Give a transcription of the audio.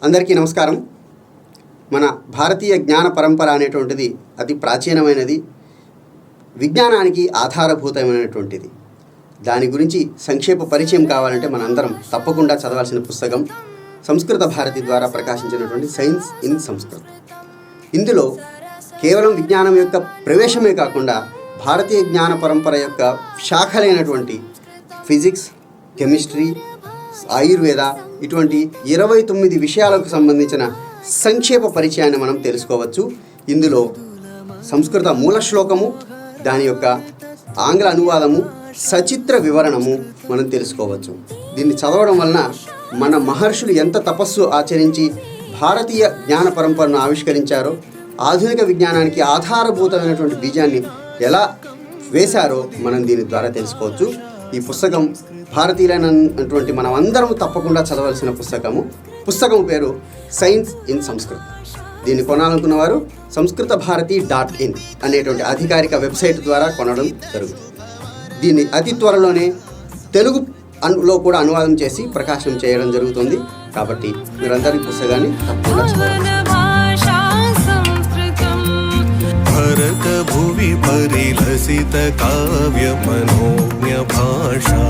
అందరికీ నమస్కారం. మన భారతీయ జ్ఞాన పరంపర అనేటువంటిది అతి ప్రాచీనమైనది, విజ్ఞానానికి ఆధారభూతమైనటువంటిది. దాని గురించి సంక్షేప పరిచయం కావాలంటే మనందరం తప్పకుండా చదవాల్సిన పుస్తకం సంస్కృత భారతి ద్వారా ప్రకాశించినటువంటి సైన్స్ ఇన్ సంస్కృత్. ఇందులో కేవలం విజ్ఞానం యొక్క ప్రవేశమే కాకుండా భారతీయ జ్ఞాన పరంపర యొక్క శాఖలైనటువంటి ఫిజిక్స్, కెమిస్ట్రీ, ఆయుర్వేద ఇటువంటి 29 విషయాలకు సంబంధించిన సంక్షేప పరిచయాన్ని మనం తెలుసుకోవచ్చు. ఇందులో సంస్కృత మూల శ్లోకము, దాని యొక్క ఆంగ్ల అనువాదము, సచిత్ర వివరణము మనం తెలుసుకోవచ్చు. దీన్ని చదవడం వలన మన మహర్షులు ఎంత తపస్సు ఆచరించి భారతీయ జ్ఞాన పరంపరను ఆవిష్కరించారో, ఆధునిక విజ్ఞానానికి ఆధారభూతమైనటువంటి బీజాన్ని ఎలా వేశారో మనం దీని ద్వారా తెలుసుకోవచ్చు. ఈ పుస్తకం భారతీయులైనటువంటి మనం అందరం తప్పకుండా చదవాల్సిన పుస్తకం పేరు సైన్స్ ఇన్ సంస్కృత్. దీన్ని కొనాలనుకున్న వారు samskritabharati.in అనేటువంటి అధికారిక వెబ్సైట్ ద్వారా కొనడం జరుగుతుంది. దీన్ని అతి త్వరలోనే తెలుగులో కూడా అనువాదం చేసి ప్రకాశనం చేయడం జరుగుతుంది. కాబట్టి మీరందరూ ఈ పుస్తకాన్ని తప్పకుండా చదవాలి. భరత భువి పరిలసిత కావ్య మనోజ్ఞ భాషా